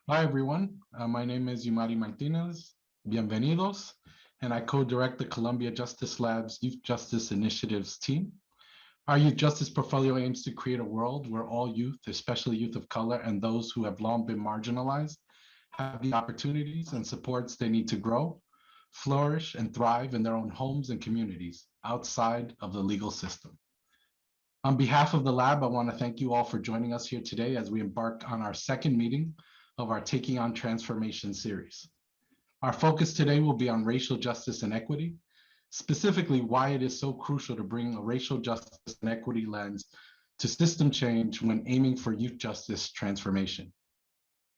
Hi, everyone. My name is Yumari Martinez. Bienvenidos. And I co-direct the Columbia Justice Lab's Youth Justice Initiatives team. Our youth justice portfolio aims to create a world where all youth, especially youth of color and those who have long been marginalized, have the opportunities and supports they need to grow, flourish, and thrive in their own homes and communities outside of the legal system. On behalf of the lab, I want to thank you all for joining us here today as we embark on our second meeting of our Taking on Transformation series. Our focus today will be on racial justice and equity, specifically why it is so crucial to bring a racial justice and equity lens to system change when aiming for youth justice transformation.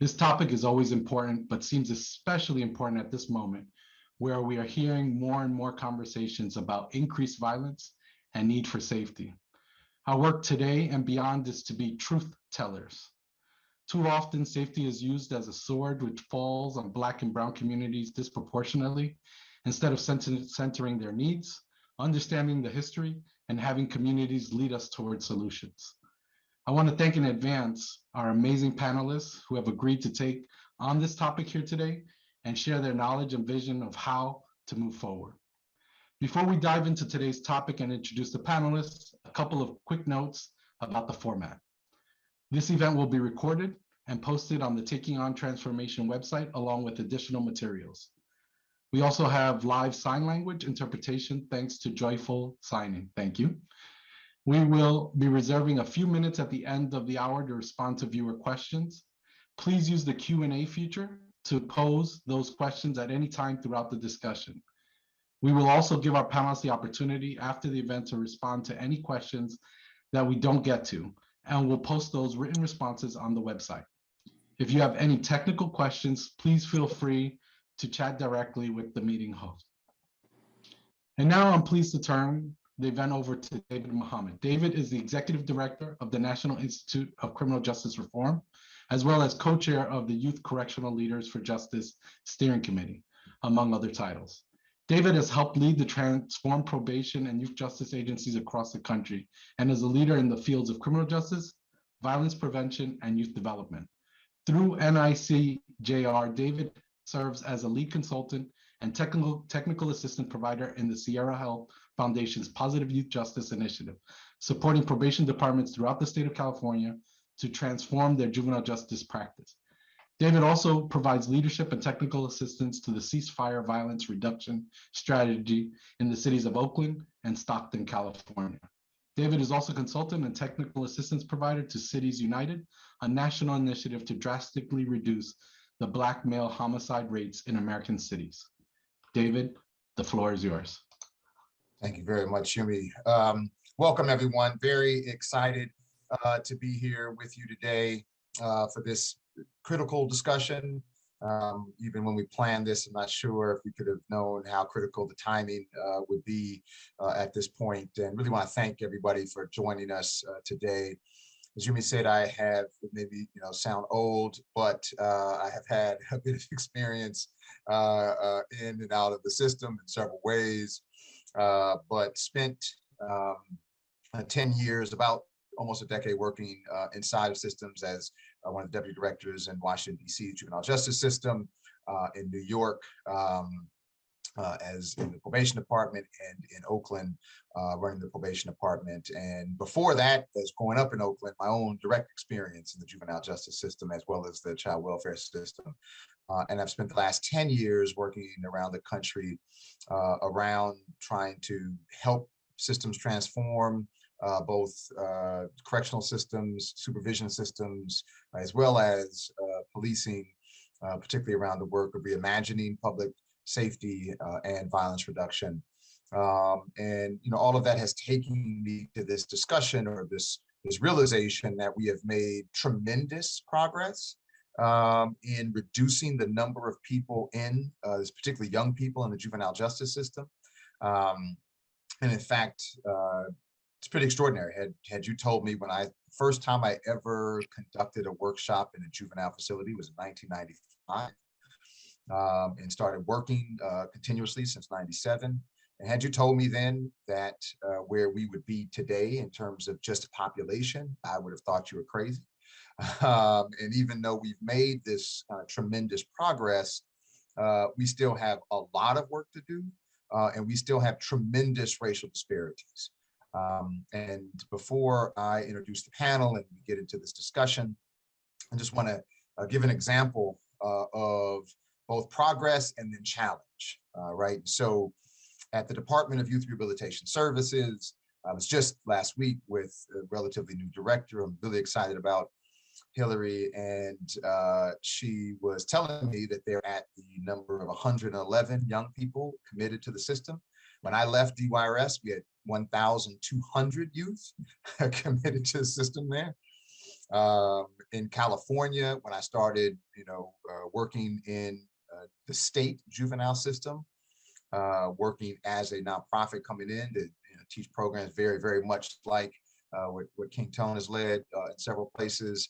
This topic is always important, but seems especially important at this moment, where we are hearing more and more conversations about increased violence and need for safety. Our work today and beyond is to be truth tellers. Too often, safety is used as a sword which falls on Black and Brown communities disproportionately, instead of centering their needs, understanding the history, and having communities lead us towards solutions. I want to thank in advance our amazing panelists who have agreed to take on this topic here today and share their knowledge and vision of how to move forward. Before we dive into today's topic and introduce the panelists, a couple of quick notes about the format. This event will be recorded and posted on the Taking on Transformation website, along with additional materials. We also have live sign language interpretation thanks to Joyful Signing. Thank you. We will be reserving a few minutes at the end of the hour to respond to viewer questions. Please use the Q&A feature to pose those questions at any time throughout the discussion. We will also give our panelists the opportunity after the event to respond to any questions that we don't get to, and we'll post those written responses on the website. If you have any technical questions, please feel free to chat directly with the meeting host. And now I'm pleased to turn the event over to David Muhammad. David is the Executive Director of the National Institute of Criminal Justice Reform, as well as co-chair of the Youth Correctional Leaders for Justice Steering Committee, among other titles. David has helped lead the transformed probation and youth justice agencies across the country and is a leader in the fields of criminal justice, violence prevention, and youth development. Through NICJR, David serves as a lead consultant and technical assistant provider in the Sierra Health Foundation's Positive Youth Justice Initiative, supporting probation departments throughout the state of California to transform their juvenile justice practice. David also provides leadership and technical assistance to the Ceasefire Violence Reduction Strategy in the cities of Oakland and Stockton, California. David is also consultant and technical assistance provider to Cities United, a national initiative to drastically reduce the Black male homicide rates in American cities. David, the floor is yours. Thank you very much, Yumi. Welcome, everyone. Very excited to be here with you today for this critical discussion. Even when we planned this, I'm not sure if we could have known how critical the timing would be at this point. And really want to thank everybody for joining us today. As Yumi said, I have maybe sound old, but I have had a bit of experience in and out of the system in several ways. But spent 10 years, about almost a decade, working inside of systems as one of the deputy directors in Washington, D.C. juvenile justice system, in New York, as in the probation department, and in Oakland, running the probation department. And before that, as growing up in Oakland, my own direct experience in the juvenile justice system, as well as the child welfare system. And I've spent the last 10 years working around the country around trying to help systems transform, both correctional systems, supervision systems, as well as policing, particularly around the work of reimagining public safety and violence reduction. And all of that has taken me to this discussion, or this realization that we have made tremendous progress in reducing the number of people in, particularly young people in the juvenile justice system. And in fact, it's pretty extraordinary. Had you told me when first time I ever conducted a workshop in a juvenile facility was in 1995, and started working continuously since 97. And had you told me then that where we would be today in terms of just population, I would have thought you were crazy. And even though we've made this tremendous progress, we still have a lot of work to do, and we still have tremendous racial disparities. And before I introduce the panel and we get into this discussion, I just want to give an example of both progress and then challenge, right? So at the Department of Youth Rehabilitation Services, I was just last week with a relatively new director I'm really excited about, Hillary, and she was telling me that they're at the number of 111 young people committed to the system. When I left DYRS, we had 1,200 youth committed to the system there. In California, when I started, working in the state juvenile system, working as a nonprofit coming in to teach programs very, very much like what King Tone has led in several places,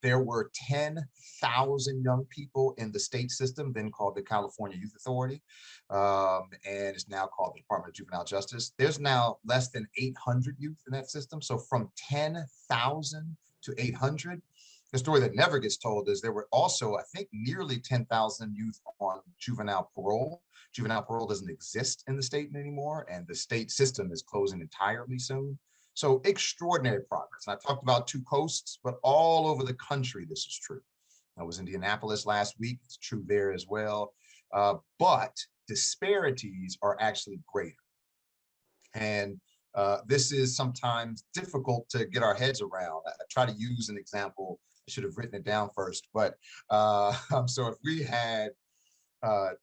there were 10,000 young people in the state system, then called the California Youth Authority, and it's now called the Department of Juvenile Justice. There's now less than 800 youth in that system. So from 10,000 to 800, the story that never gets told is there were also, I think, nearly 10,000 youth on juvenile parole. Juvenile parole doesn't exist in the state anymore, and the state system is closing entirely soon. So extraordinary progress. And I talked about two coasts, but all over the country, this is true. I was in Indianapolis last week. It's true there as well. But disparities are actually greater. And this is sometimes difficult to get our heads around. I try to use an example. I should have written it down first. But so if we had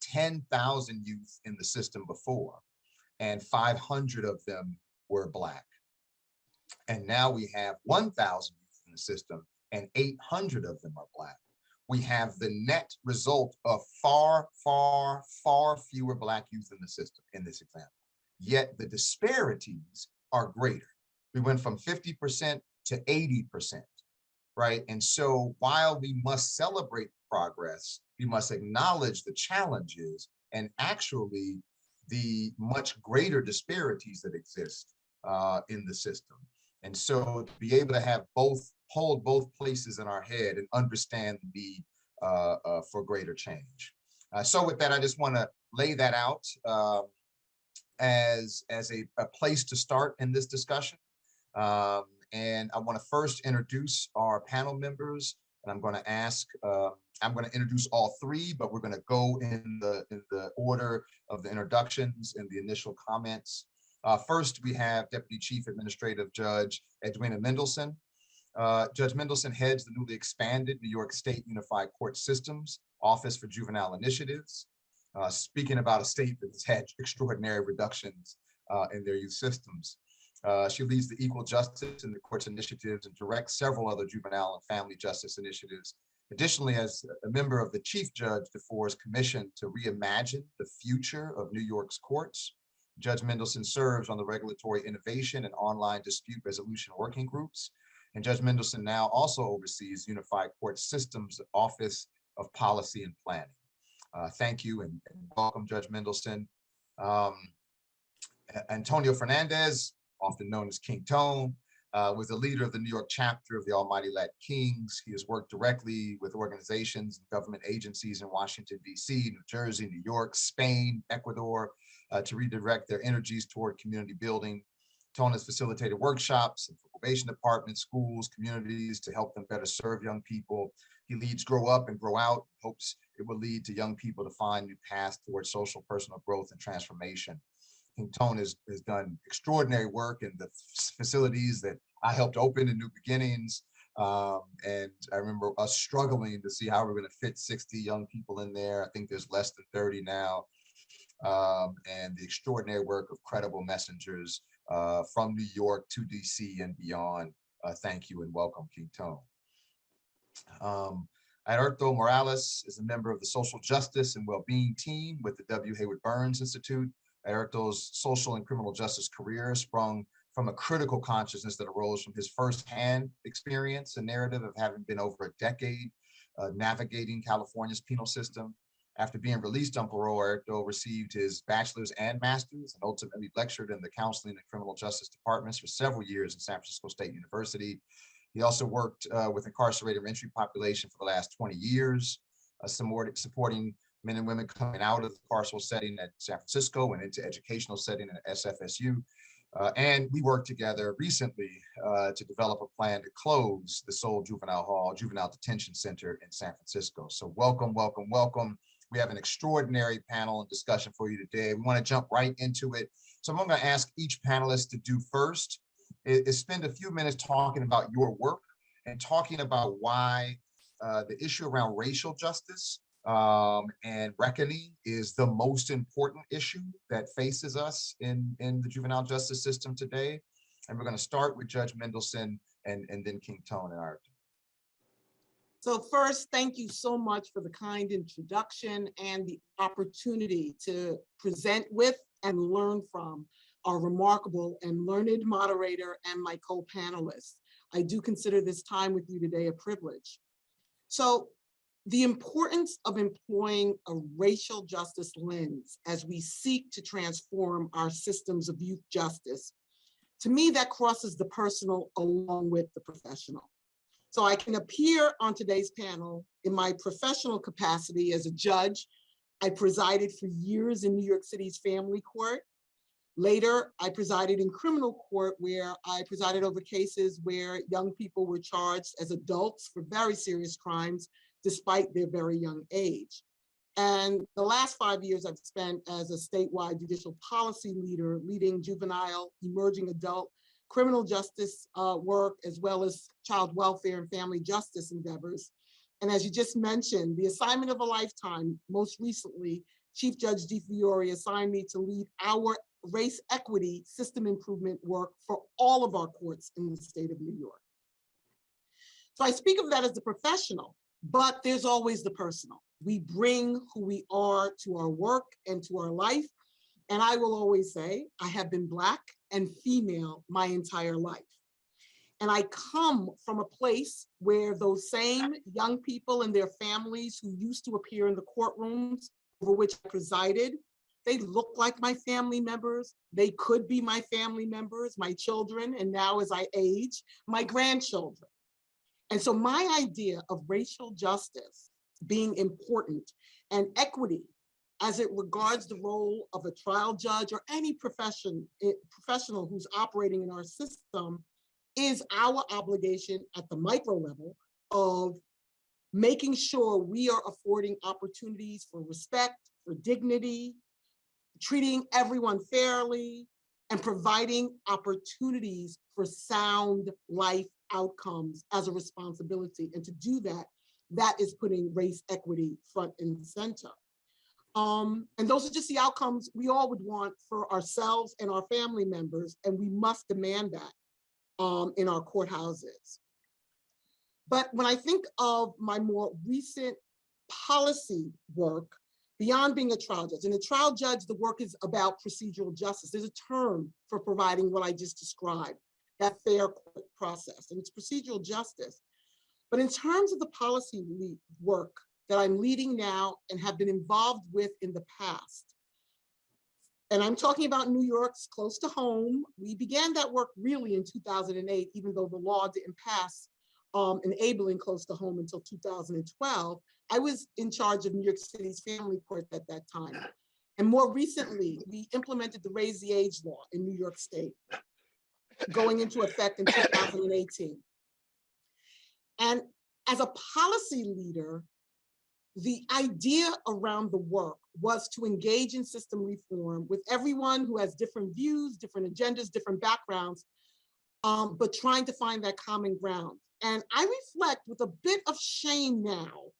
10,000 youth in the system before, and 500 of them were Black, and now we have 1,000 youth in the system and 800 of them are Black, we have the net result of far, far, far fewer Black youth in the system in this example. Yet the disparities are greater. We went from 50% to 80%, right? And so while we must celebrate progress, we must acknowledge the challenges and actually the much greater disparities that exist in the system. And so to be able to have hold both places in our head and understand the need for greater change. So with that, I just want to lay that out as a place to start in this discussion. And I want to first introduce our panel members, and I'm going to ask, I'm going to introduce all three, but we're going to go in the order of the introductions and the initial comments. First, we have Deputy Chief Administrative Judge Edwina Mendelson. Judge Mendelson heads the newly expanded New York State Unified Court Systems Office for Juvenile Initiatives. Speaking about a state that has had extraordinary reductions in their youth systems. She leads the Equal Justice in the Court's initiatives and directs several other juvenile and family justice initiatives. Additionally, as a member of the Chief Judge DeFore's commission to reimagine the future of New York's courts, Judge Mendelson serves on the Regulatory Innovation and Online Dispute Resolution Working Groups. And Judge Mendelson now also oversees Unified Court Systems Office of Policy and Planning. Thank you and welcome, Judge Mendelson. Antonio Fernandez, often known as King Tone, was the leader of the New York chapter of the Almighty Latin Kings. He has worked directly with organizations and government agencies in Washington, D.C., New Jersey, New York, Spain, Ecuador, to redirect their energies toward community building. Tone has facilitated workshops for probation departments, schools, communities to help them better serve young people. He leads Grow Up and Grow Out, hopes it will lead to young people to find new paths towards social personal growth and transformation. King Tone has done extraordinary work in the facilities that I helped open in New Beginnings. And I remember us struggling to see how we're going to fit 60 young people in there. I think there's less than 30 now. And the extraordinary work of credible messengers from New York to DC and beyond. Thank you and welcome, King Tone. Alberto Morales is a member of the Social Justice and Wellbeing team with the W. Hayward Burns Institute. Alberto's social and criminal justice career sprung from a critical consciousness that arose from his firsthand experience and narrative of having been over a decade navigating California's penal system. After being released on parole, Eric Doe received his bachelor's and master's and ultimately lectured in the counseling and criminal justice departments for several years in San Francisco State University. He also worked with incarcerated reentry population for the last 20 years, supporting men and women coming out of the carceral setting at San Francisco and into educational setting at SFSU. And we worked together recently to develop a plan to close the Soule Juvenile Hall, Juvenile Detention Center in San Francisco. So welcome, welcome, welcome. We have an extraordinary panel and discussion for you today. We want to jump right into it. So I'm going to ask each panelist to do first is spend a few minutes talking about your work and talking about why the issue around racial justice and reckoning is the most important issue that faces us in the juvenile justice system today. And we're going to start with Judge Mendelson and then King Tone and Art. So first, thank you so much for the kind introduction and the opportunity to present with and learn from our remarkable and learned moderator and my co-panelists. I do consider this time with you today a privilege. So the importance of employing a racial justice lens as we seek to transform our systems of youth justice, to me, that crosses the personal along with the professional. So I can appear on today's panel in my professional capacity as a judge. I presided for years in New York City's family court. Later, I presided in criminal court where I presided over cases where young people were charged as adults for very serious crimes despite their very young age. And the last 5 years I've spent as a statewide judicial policy leader, leading juvenile, emerging adult, criminal justice work, as well as child welfare and family justice endeavors. And as you just mentioned, the assignment of a lifetime, most recently, Chief Judge DiFiore assigned me to lead our race equity system improvement work for all of our courts in the state of New York. So I speak of that as the professional, but there's always the personal. We bring who we are to our work and to our life. And I will always say, I have been Black and female my entire life. And I come from a place where those same young people and their families who used to appear in the courtrooms over which I presided, they look like my family members. They could be my family members, my children, and now as I age, my grandchildren. And so my idea of racial justice being important and equity as it regards the role of a trial judge or any professional who's operating in our system is our obligation at the micro level of making sure we are affording opportunities for respect, for dignity, treating everyone fairly, and providing opportunities for sound life outcomes as a responsibility. And to do that, that is putting race equity front and center. And those are just the outcomes we all would want for ourselves and our family members, and we must demand that in our courthouses. But when I think of my more recent policy work, beyond being a trial judge, and a trial judge, the work is about procedural justice. There's a term for providing what I just described, that fair process, and it's procedural justice. But in terms of the policy work that I'm leading now and have been involved with in the past, and I'm talking about New York's close to home. We began that work really in 2008, even though the law didn't pass enabling close to home until 2012. I was in charge of New York City's family court at that time. And more recently, we implemented the Raise the Age law in New York State, going into effect in 2018. And as a policy leader, the idea around the work was to engage in system reform with everyone who has different views, different agendas, different backgrounds, but trying to find that common ground. And I reflect with a bit of shame now,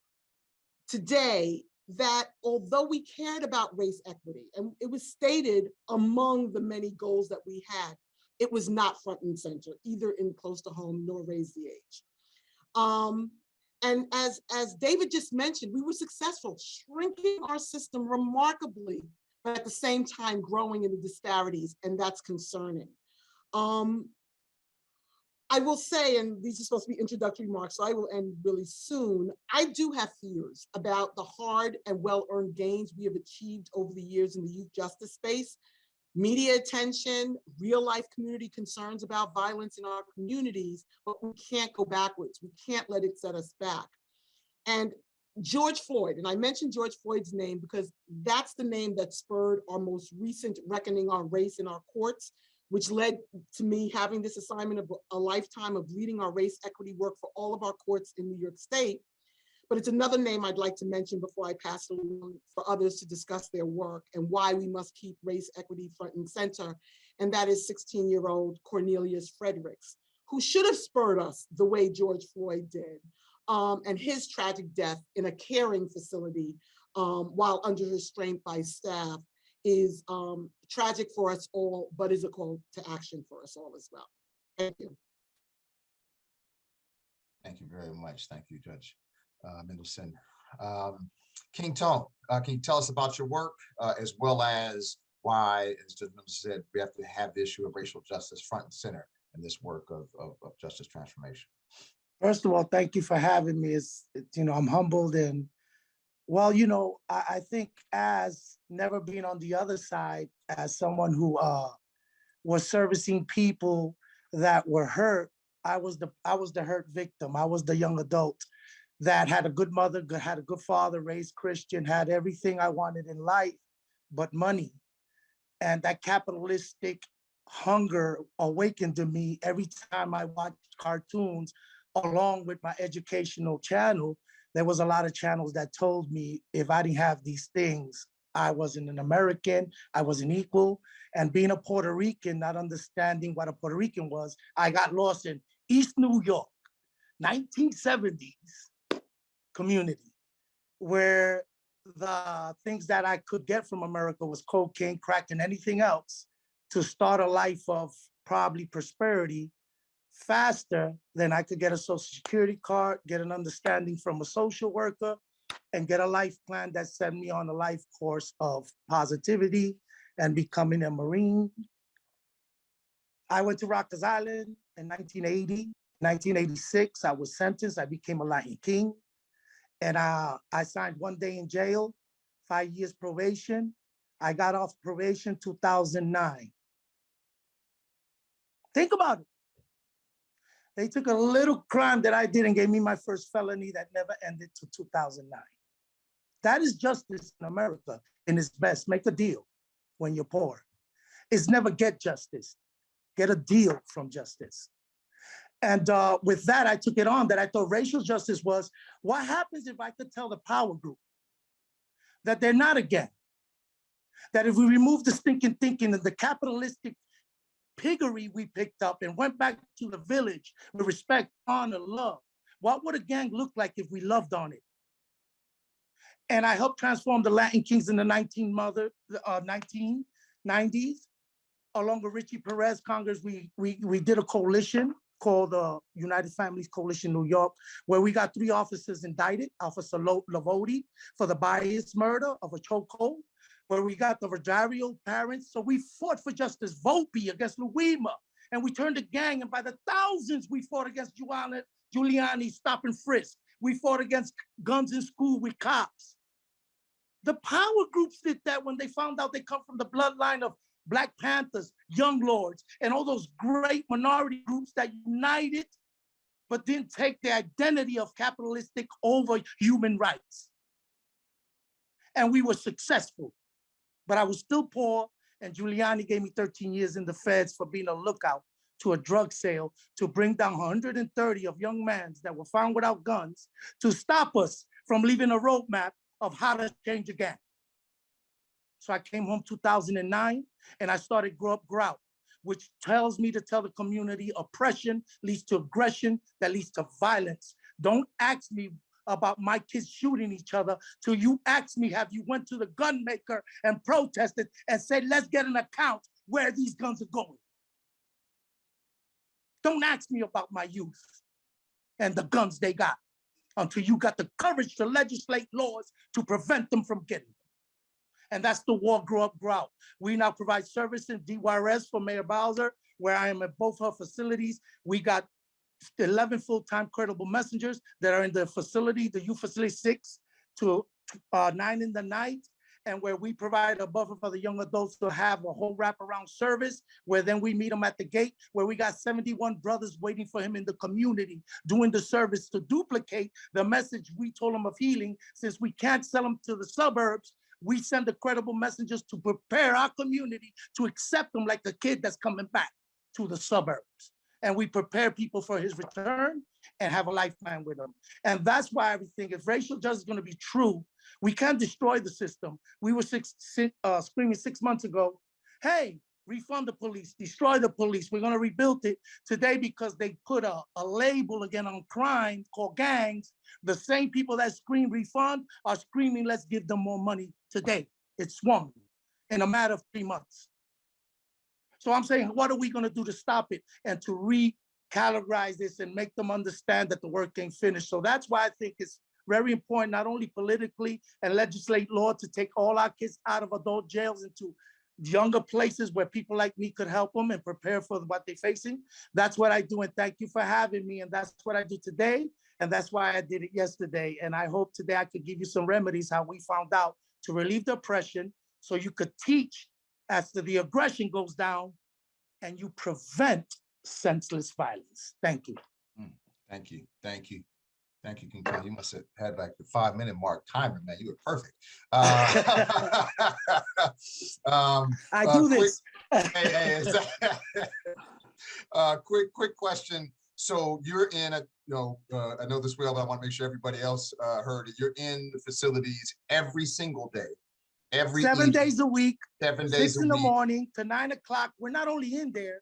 today, that although we cared about race equity, and it was stated among the many goals that we had, it was not front and center, either in Close to Home nor Raise the Age. And as David just mentioned, we were successful shrinking our system remarkably, but at the same time growing in the disparities, and that's concerning. I will say, and these are supposed to be introductory remarks, so I will end really soon. I do have fears about the hard and well-earned gains we have achieved over the years in the youth justice space. Media attention, real life community concerns about violence in our communities, but we can't go backwards. We can't let it set us back. And George Floyd, and I mentioned George Floyd's name because that's the name that spurred our most recent reckoning on race in our courts, which led to me having this assignment of a lifetime of leading our race equity work for all of our courts in New York State. But it's another name I'd like to mention before I pass it along for others to discuss their work and why we must keep race equity front and center. And that is 16-year-old Cornelius Fredericks, who should have spurred us the way George Floyd did. And his tragic death in a caring facility while under restraint by staff is tragic for us all, but is a call to action for us all as well. Thank you. Thank you very much. Thank you, Judge Mendelson. King Tone, can you tell us about your work as well as why, as Judge Mendelson said, we have to have the issue of racial justice front and center in this work of justice transformation? First of all, thank you for having me. I'm humbled and, well, I think as never being on the other side, as someone who was servicing people that were hurt, I was the hurt victim. I was the young adult that had a good mother, had a good father, raised Christian, had everything I wanted in life, but money. And that capitalistic hunger awakened in me every time I watched cartoons. Along with my educational channel, there was a lot of channels that told me if I didn't have these things, I wasn't an American, I wasn't equal. And being a Puerto Rican, not understanding what a Puerto Rican was, I got lost in East New York, 1970s community, where the things that I could get from America was cocaine, crack, and anything else to start a life of probably prosperity faster than I could get a Social Security card, get an understanding from a social worker, and get a life plan that set me on a life course of positivity and becoming a Marine. I went to Rikers Island in 1980. 1986, I was sentenced. I became a Latin King. And I signed 1 day in jail, 5 years probation. I got off probation 2009. Think about it. They took a little crime that I did and gave me my first felony that never ended to 2009. That is justice in America in its best. Make a deal when you're poor. It's never get justice. Get a deal from justice. And with that, I took it on that I thought racial justice was, what happens if I could tell the power group that they're not a gang? That if we remove the stinking thinking and the capitalistic piggery we picked up and went back to the village with respect, honor, love, what would a gang look like if we loved on it? And I helped transform the Latin Kings in the 1990s. Along with Richie Perez Congress, we did a coalition called the United Families Coalition New York, where we got 3 officers indicted, Officer Lavodi for the bias murder of a chokehold, where we got the Rosario parents. So we fought for justice, Volpe against Luima, and we turned the gang, and by the thousands, we fought against Giuliani stop and frisk. We fought against guns in school with cops. The power groups did that when they found out they come from the bloodline of Black Panthers, Young Lords, and all those great minority groups that united, but didn't take the identity of capitalistic over human rights. And we were successful, but I was still poor, and Giuliani gave me 13 years in the feds for being a lookout to a drug sale to bring down 130 of young men that were found without guns to stop us from leaving a roadmap of how to change a gang. So I came home 2009 and I started Grow Up Grout, which tells me to tell the community oppression leads to aggression that leads to violence. Don't ask me about my kids shooting each other till you ask me, have you went to the gun maker and protested and said, let's get an account where these guns are going. Don't ask me about my youth and the guns they got until you got the courage to legislate laws to prevent them from getting them. And that's the war Grow Up Grout. We now provide service in DYRS for Mayor Bowser, where I am at both her facilities. We got 11 full-time credible messengers that are in the facility, the youth facility 6 to 9 in the night, and where we provide a buffer for the young adults to have a whole wraparound service, where then we meet them at the gate, where we got 71 brothers waiting for him in the community, doing the service to duplicate the message we told him of healing. Since we can't sell them to the suburbs, we send the credible messengers to prepare our community to accept them like a kid that's coming back to the suburbs. And we prepare people for his return and have a lifetime with him. And that's why we think if racial justice is going to be true, we can't destroy the system. We were screaming 6 months ago, hey, refund the police, destroy the police. We're going to rebuild it today because they put a label again on crime called gangs. The same people that scream refund are screaming, let's give them more money today. It swung in a matter of 3 months. So I'm saying, what are we going to do to stop it and to recalibrate this and make them understand that the work ain't finished? So that's why I think it's very important, not only politically and legislate law to take all our kids out of adult jails into younger places where people like me could help them and prepare for what they're facing. That's what I do. And thank you for having me. And that's what I do today. And that's why I did it yesterday. And I hope today I could give you some remedies, how we found out to relieve the oppression so you could teach as the aggression goes down and you prevent senseless violence. Thank you. Thank you. Thank you. Thank you, King Kelly. You must have had like the 5-minute mark timer, man. You were perfect. I do this. Quick question. So you're in a, I know this well, but I want to make sure everybody else heard it. You're in the facilities every single day. Every 7 days a week, 7 days 6 a in the week. morning to 9 o'clock. We're not only in there,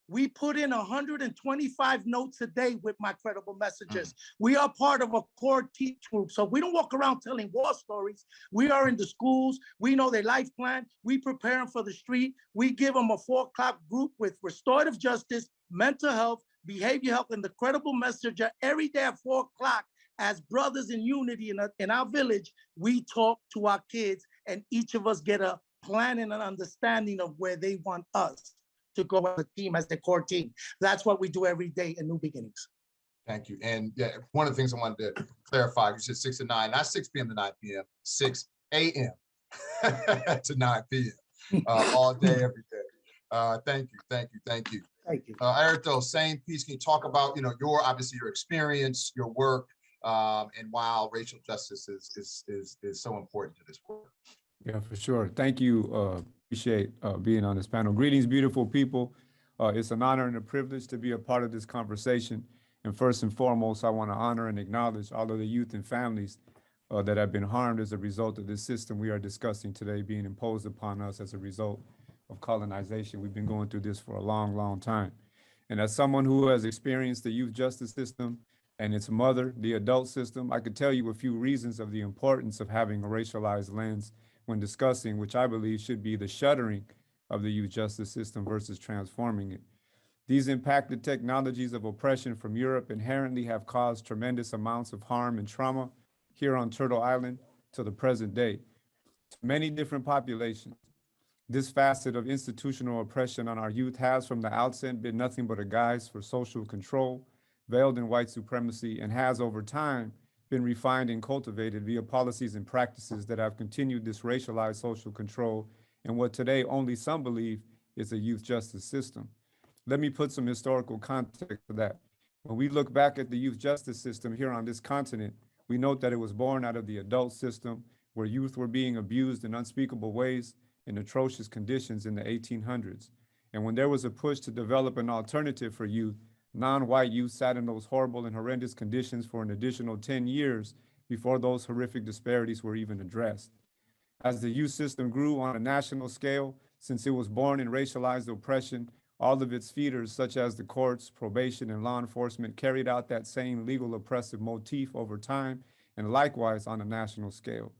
we put in 125 notes a day with my credible messages. We are part of a core teach group. So we don't walk around telling war stories. We are in the schools. We know their life plan. We prepare them for the street. We give them a 4 o'clock group with restorative justice, mental health, behavior health, and the credible messenger every day at 4 o'clock. As brothers in unity in our village, we talk to our kids and each of us get a plan and an understanding of where they want us to go as a team, as the core team. That's what we do every day in New Beginnings. Thank you. And yeah, one of the things I wanted to clarify, you said 6 to 9, not 6 p.m. to 9 p.m., 6 a.m. to 9 p.m. All day, every day. Thank you. Thank you. Thank you. Thank you. Airto, same piece. Can you talk about, obviously your experience, your work, and why racial justice is so important to this work? Yeah, for sure. Thank you. Appreciate being on this panel. Greetings, beautiful people. It's an honor and a privilege to be a part of this conversation. And first and foremost, I want to honor and acknowledge all of the youth and families that have been harmed as a result of this system we are discussing today being imposed upon us as a result of colonization. We've been going through this for a long, long time. And as someone who has experienced the youth justice system and its mother, the adult system, I could tell you a few reasons of the importance of having a racialized lens when discussing, which I believe should be the shuttering of the youth justice system versus transforming it. These impacted technologies of oppression from Europe inherently have caused tremendous amounts of harm and trauma here on Turtle Island to the present day to many different populations. This facet of institutional oppression on our youth has from the outset been nothing but a guise for social control, veiled in white supremacy, and has over time been refined and cultivated via policies and practices that have continued this racialized social control in what today only some believe is a youth justice system. Let me put some historical context to that. When we look back at the youth justice system here on this continent, we note that it was born out of the adult system where youth were being abused in unspeakable ways in atrocious conditions in the 1800s. And when there was a push to develop an alternative for youth, non-white youth sat in those horrible and horrendous conditions for an additional 10 years before those horrific disparities were even addressed. As the youth system grew on a national scale, since it was born in racialized oppression, all of its feeders, such as the courts, probation, and law enforcement, carried out that same legal oppressive motif over time, and likewise on a national scale.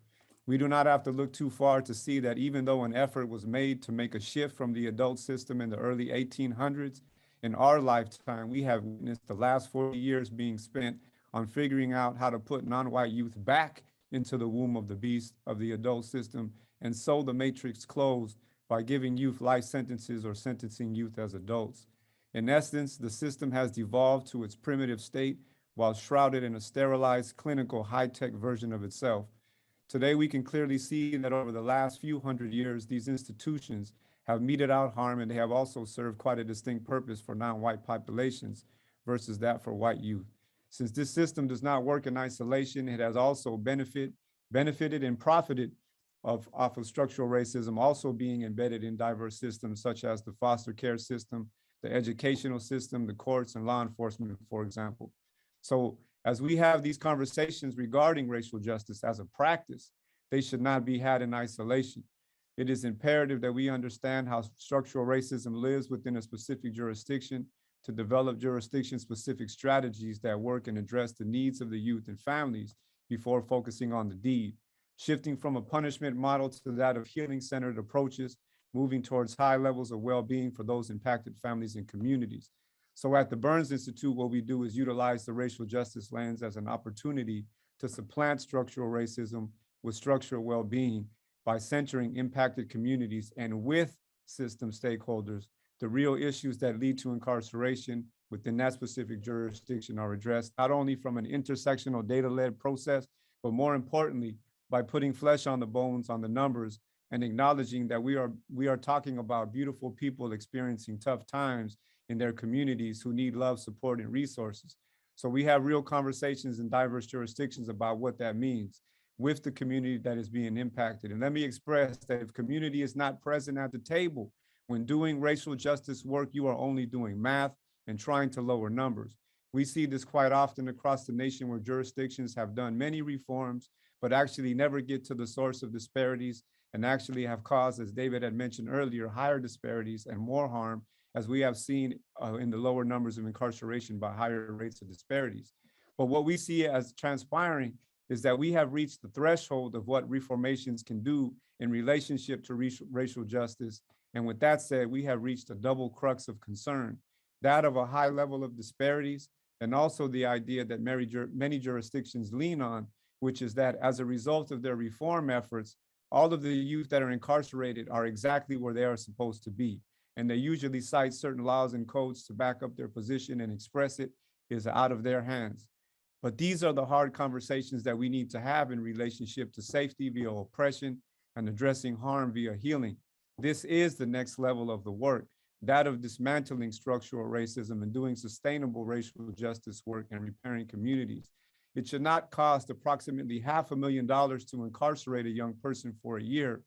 We do not have to look too far to see that even though an effort was made to make a shift from the adult system in the early 1800s, in our lifetime, we have witnessed the last 40 years being spent on figuring out how to put non-white youth back into the womb of the beast of the adult system and sew the matrix closed by giving youth life sentences or sentencing youth as adults. In essence, the system has devolved to its primitive state while shrouded in a sterilized, clinical, high-tech version of itself. Today, we can clearly see that over the last few hundred years, these institutions have meted out harm, and they have also served quite a distinct purpose for non-white populations versus that for white youth. Since this system does not work in isolation, it has also benefited and profited off of structural racism also being embedded in diverse systems such as the foster care system, the educational system, the courts, and law enforcement, for example. So as we have these conversations regarding racial justice as a practice, they should not be had in isolation. It is imperative that we understand how structural racism lives within a specific jurisdiction to develop jurisdiction-specific strategies that work and address the needs of the youth and families before focusing on the deed, shifting from a punishment model to that of healing-centered approaches, moving towards high levels of well-being for those impacted families and communities. So at the Burns Institute, what we do is utilize the racial justice lens as an opportunity to supplant structural racism with structural well-being by centering impacted communities and with system stakeholders. The real issues that lead to incarceration within that specific jurisdiction are addressed not only from an intersectional data-led process, but more importantly, by putting flesh on the bones, on the numbers, and acknowledging that we are talking about beautiful people experiencing tough times in their communities who need love, support, and resources. So we have real conversations in diverse jurisdictions about what that means with the community that is being impacted. And let me express that if community is not present at the table, when doing racial justice work, you are only doing math and trying to lower numbers. We see this quite often across the nation where jurisdictions have done many reforms, but actually never get to the source of disparities and actually have caused, as David had mentioned earlier, higher disparities and more harm, as we have seen in the lower numbers of incarceration by higher rates of disparities. But what we see as transpiring is that we have reached the threshold of what reformations can do in relationship to racial justice. And with that said, we have reached a double crux of concern, that of a high level of disparities, and also the idea that many jurisdictions lean on, which is that as a result of their reform efforts, all of the youth that are incarcerated are exactly where they are supposed to be. And they usually cite certain laws and codes to back up their position and express it is out of their hands. But these are the hard conversations that we need to have in relationship to safety via oppression and addressing harm via healing. This is the next level of the work, that of dismantling structural racism and doing sustainable racial justice work and repairing communities. It should not cost approximately $500,000 to incarcerate a young person for a year,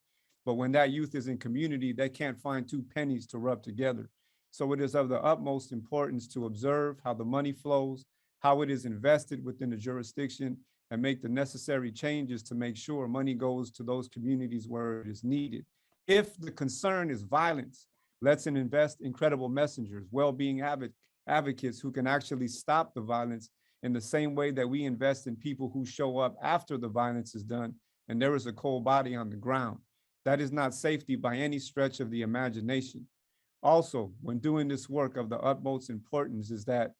but when that youth is in community, they can't find 2 pennies to rub together. So it is of the utmost importance to observe how the money flows, how it is invested within the jurisdiction, and make the necessary changes to make sure money goes to those communities where it is needed. If the concern is violence, let's invest in credible messengers, well-being advocates who can actually stop the violence in the same way that we invest in people who show up after the violence is done and there is a cold body on the ground. That is not safety by any stretch of the imagination. Also, when doing this work, of the utmost importance is that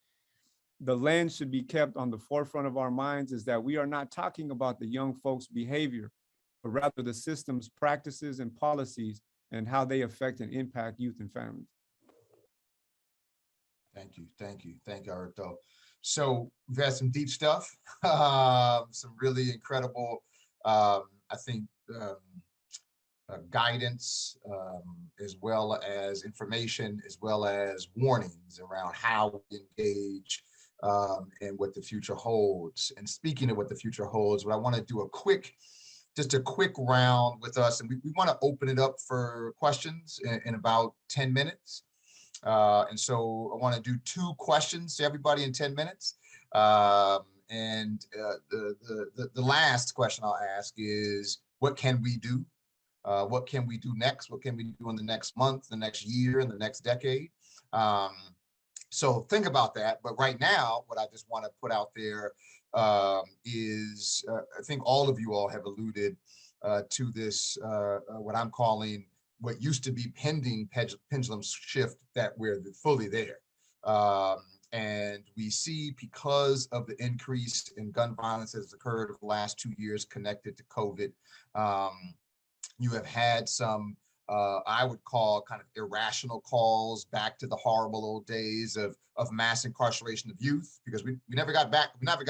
the lens should be kept on the forefront of our minds, is that we are not talking about the young folks' behavior, but rather the system's practices and policies and how they affect and impact youth and families. Thank you, Alberto. So we've had some deep stuff, some really incredible, I think, guidance, as well as information, as well as warnings around how we engage and what the future holds. And speaking of what the future holds, what I want to do just a quick round with us, and we want to open it up for questions in about 10 minutes. And so I want to do 2 questions to everybody in 10 minutes. And the last question I'll ask is, what can we do? What can we do next? What can we do in the next month, the next year, and the next decade? So think about that. But right now, what I just want to put out there is, I think all of you all have alluded to this, what I'm calling what used to be pending pendulum shift, that we're fully there. And we see, because of the increase in gun violence that has occurred over the last 2 years connected to COVID, you have had some I would call kind of irrational calls back to the horrible old days of mass incarceration of youth, because we never got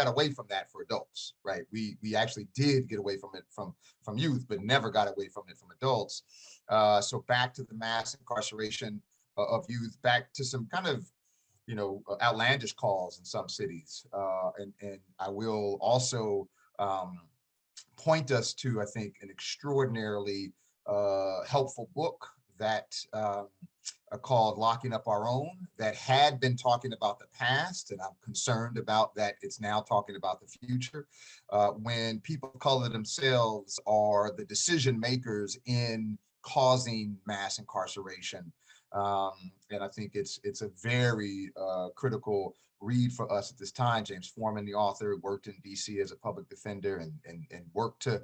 away from that for adults, right? We actually did get away from it from youth, but never got away from it from adults. So back to the mass incarceration of youth, back to some kind of, outlandish calls in some cities. And I will also point us to, I think, an extraordinarily helpful book that called Locking Up Our Own, that had been talking about the past, and I'm concerned about that it's now talking about the future, when people of color themselves are the decision makers in causing mass incarceration. And I think it's a very critical read for us at this time. James Forman, the author, worked in DC as a public defender and worked to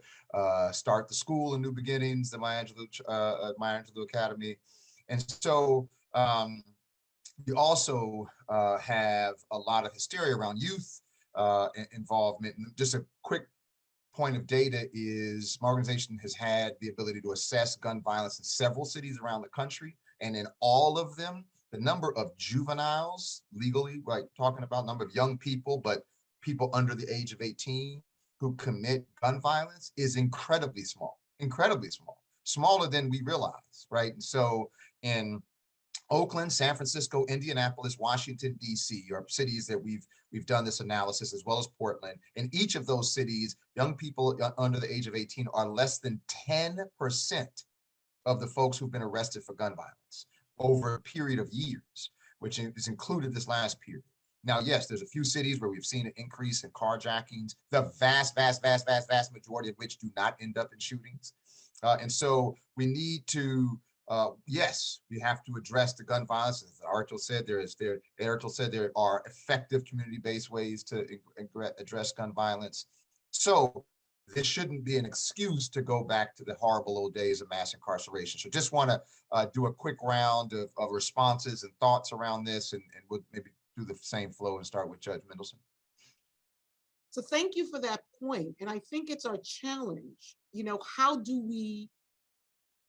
start the school in New Beginnings, the Maya Angelou Academy. And so we also have a lot of hysteria around youth involvement. And just a quick point of data is my organization has had the ability to assess gun violence in several cities around the country. And in all of them, the number of juveniles legally, right, talking about number of young people, but people under the age of 18 who commit gun violence is incredibly small, smaller than we realize, right? And so in Oakland, San Francisco, Indianapolis, Washington, D.C. are cities that we've done this analysis, as well as Portland. In each of those cities, young people under the age of 18 are less than 10% of the folks who've been arrested for gun violence over a period of years, which is included this last period. Now, yes, there's a few cities where we've seen an increase in carjackings, the vast majority of which do not end up in shootings. And so we need to, yes, we have to address the gun violence. As Airto said, there are effective community-based ways to address gun violence. So this shouldn't be an excuse to go back to the horrible old days of mass incarceration. So just want to do a quick round of responses and thoughts around this, and we'll maybe do the same flow and start with Judge Mendelson. So thank you for that point. And I think it's our challenge. How do we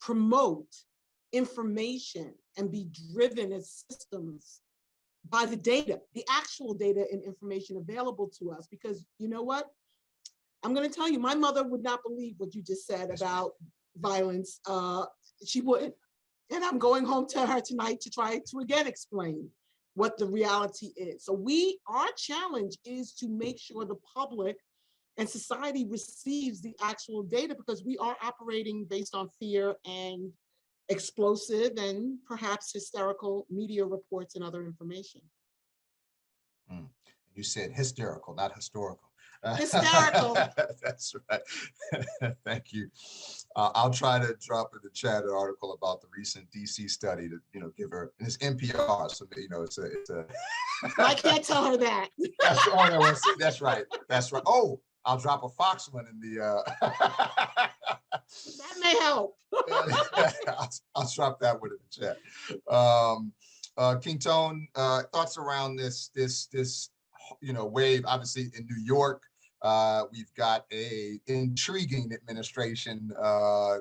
promote information and be driven as systems by the data, the actual data and information available to us? Because you know what? I'm going to tell you, my mother would not believe what you just said about violence. She wouldn't. And I'm going home to her tonight to try to again explain what the reality is. So our challenge is to make sure the public and society receives the actual data, because we are operating based on fear and explosive and perhaps hysterical media reports and other information. You said hysterical, not historical. Hysterical. That's right. Thank you. I'll try to drop in the chat an article about the recent DC study to, give her, and it's NPR, so it's a. I can't tell her that. That's right. Oh, I'll drop a Fox one in the. That may help. I'll drop that one in the chat. King Tone, thoughts around this wave? Obviously in New York, we've got a intriguing administration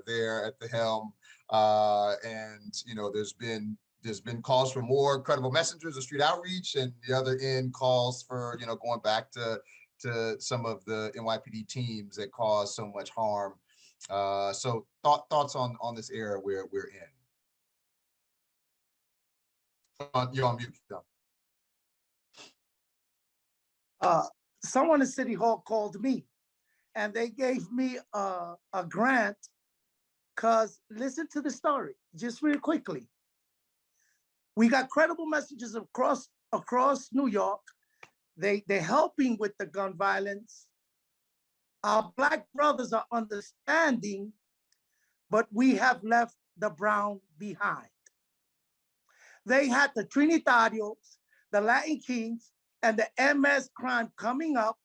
there at the helm, and there's been calls for more credible messengers of street outreach, and the other end calls for going back to some of the NYPD teams that cause so much harm. So thoughts on this era we're in. You're on mute, though. Someone at City Hall called me and they gave me a grant, because listen to the story just real quickly. We got credible messages across New York. They're helping with the gun violence. Our Black brothers are understanding, but we have left the brown behind. They had the Trinitarios, the Latin Kings, and the MS crime coming up.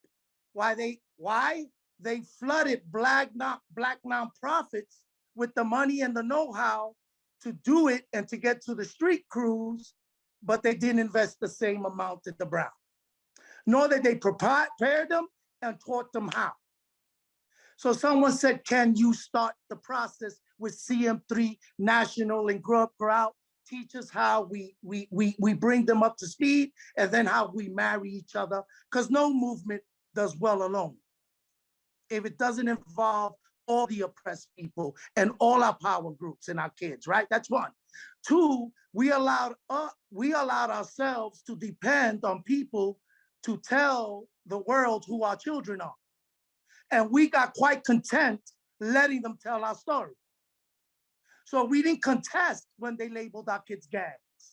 Why they flooded black nonprofits with the money and the know-how to do it and to get to the street crews, but they didn't invest the same amount at the brown, nor that they prepared them and taught them how. So someone said, can you start the process with CM3 National and Grow Up, Grow Out, teach us how we bring them up to speed, and then how we marry each other, because no movement does well alone if it doesn't involve all the oppressed people and all our power groups and our kids, right? That's one. Two, we allowed ourselves to depend on people to tell the world who our children are. And we got quite content letting them tell our story. So we didn't contest when they labeled our kids gangs.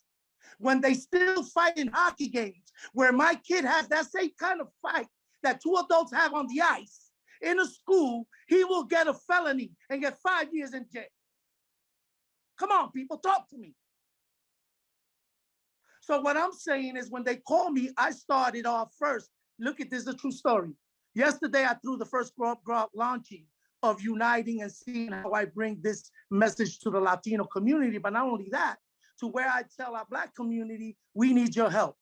When they still fight in hockey games, where my kid has that same kind of fight that two adults have on the ice, in a school, he will get a felony and get 5 years in jail. Come on, people, talk to me. So what I'm saying is, when they call me, I started off first. Look at this, a true story. Yesterday, I threw the first Grow Up, Grow Out launching of uniting and seeing how I bring this message to the Latino community. But not only that, to where I tell our Black community, we need your help.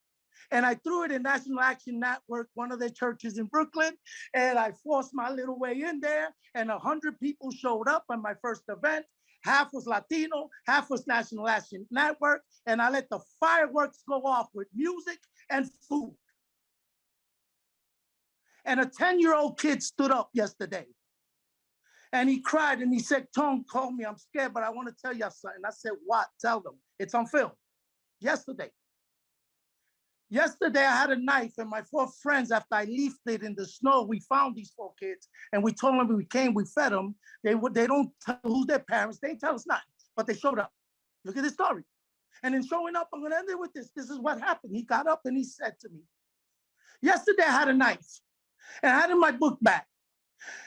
And I threw it in National Action Network, one of their churches in Brooklyn, and I forced my little way in there, and 100 people showed up on my first event. Half was Latino, half was National Action Network, and I let the fireworks go off with music and food. And a 10-year-old kid stood up yesterday, and he cried, and he said, "Tone, call me, I'm scared, but I want to tell you something." I said, "What?" "Tell them." It's on film. Yesterday, I had a knife, and my 4 friends, after I left it in the snow, we found these 4 kids, and we told them we came, we fed them. They don't tell who's their parents. They didn't tell us nothing, but they showed up. Look at this story. And in showing up, I'm going to end it with this. This is what happened. He got up and he said to me, "Yesterday I had a knife, and I had it in my book bag.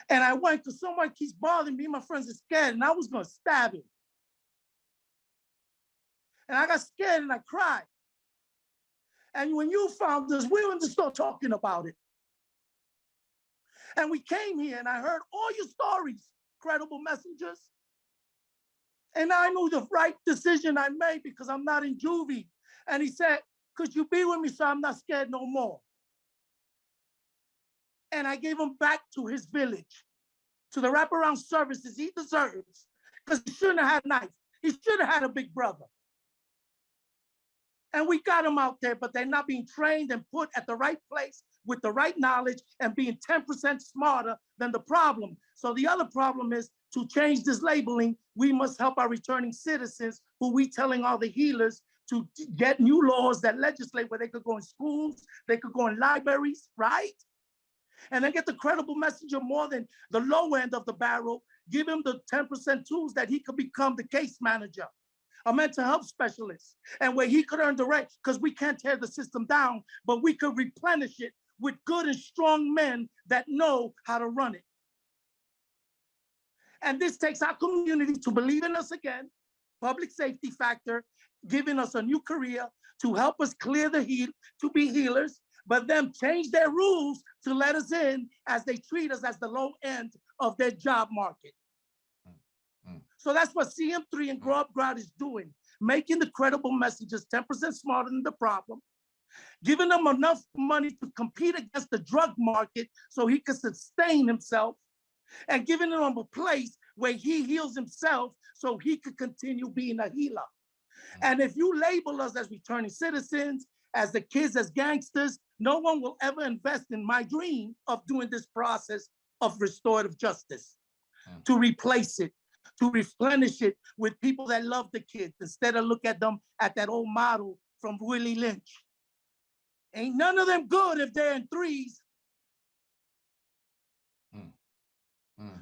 And I went because someone keeps bothering me. My friends are scared, and I was going to stab him. And I got scared and I cried. And when you found us, we were in the store talking about it. And we came here and I heard all your stories, credible messengers. And I knew the right decision I made because I'm not in juvie." And he said, "Could you be with me so I'm not scared no more?" And I gave him back to his village, to the wraparound services he deserves, because he shouldn't have had a knife. He should have had a big brother. And we got them out there, but they're not being trained and put at the right place with the right knowledge and being 10% smarter than the problem. So the other problem is, to change this labeling, we must help our returning citizens, who we telling all the healers to get new laws that legislate where they could go in schools, they could go in libraries, right? And then get the credible messenger more than the low end of the barrel, give him the 10% tools that he could become the case manager, a mental health specialist, and where he could earn the right, because we can't tear the system down, but we could replenish it with good and strong men that know how to run it. And this takes our community to believe in us again, public safety factor, giving us a new career to help us clear the heat, to be healers, but them change their rules to let us in as they treat us as the low end of their job market. So that's what CM3 and Grow Up, Grow Out is doing, making the credible messages 10% smarter than the problem, giving them enough money to compete against the drug market so he can sustain himself, and giving them a place where he heals himself so he could continue being a healer. And if you label us as returning citizens, as the kids, as gangsters, no one will ever invest in my dream of doing this process of restorative justice, to replace it, to replenish it with people that love the kids, instead of look at them at that old model from Willie Lynch. Ain't none of them good if they're in threes.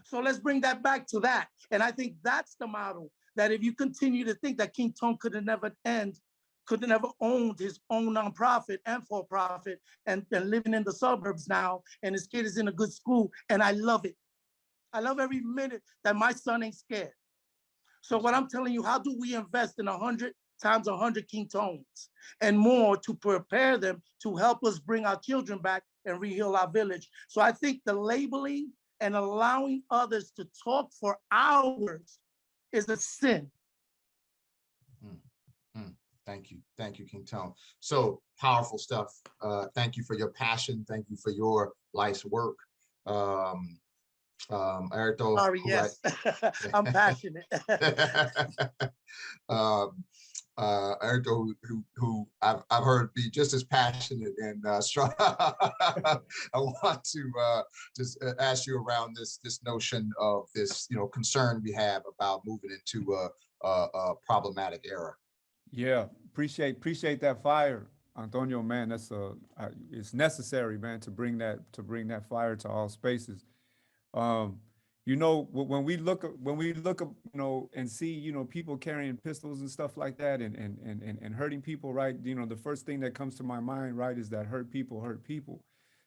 So let's bring that back to that. And I think that's the model, that if you continue to think that King Tone could have never owned his own nonprofit and for-profit and living in the suburbs now, and his kid is in a good school, and I love it. I love every minute that my son ain't scared. So what I'm telling you, how do we invest in 100 times 100 King Tones and more to prepare them to help us bring our children back and reheal our village? So I think the labeling and allowing others to talk for hours is a sin. Thank you, King Tone. So powerful stuff. Thank you for your passion. Thank you for your life's work. Airto, Sorry, who I- yes, I'm passionate. um, Airto, who I've heard be just as passionate and strong. I want to just ask you around this notion of this, concern we have about moving into a problematic era. Yeah, appreciate that fire, Antonio, man. It's necessary, man, to bring that fire to all spaces. When we look and see, people carrying pistols and stuff like that and hurting people, right? The first thing that comes to my mind, right, is that hurt people hurt people.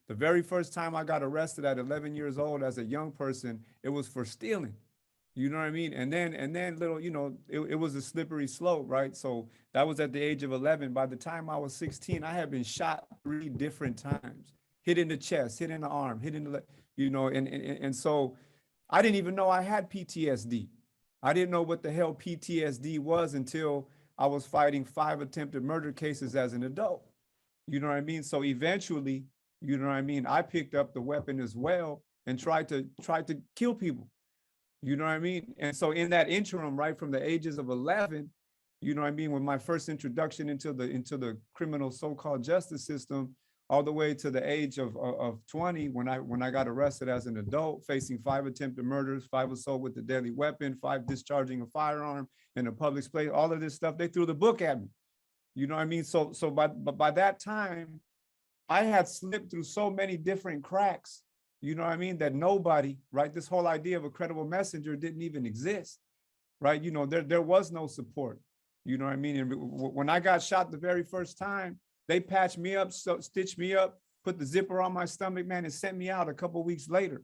The very first time I got arrested at 11 years old as a young person, it was for stealing. You know what I mean? And then little, it was a slippery slope, right? So that was at the age of 11. By the time I was 16, I had been shot 3 different times, hit in the chest, hit in the arm, hit in the leg, and so I didn't even know I had PTSD. I didn't know what the hell PTSD was until I was fighting 5 attempted murder cases as an adult. You know what I mean? So eventually, I picked up the weapon as well and tried to kill people. You know what I mean? And so in that interim, right, from the ages of 11, with my first introduction into the criminal so-called justice system, all the way to the age of 20, when I got arrested as an adult, facing 5 attempted murders, 5 assault with a deadly weapon, 5 discharging a firearm in a public place, all of this stuff, they threw the book at me. You know what I mean? So by that time, I had slipped through so many different cracks, you know what I mean, that nobody, right, this whole idea of a credible messenger didn't even exist, right? There was no support, you know what I mean? And when I got shot the very first time, they patched me up, stitched me up, put the zipper on my stomach, man, and sent me out a couple of weeks later.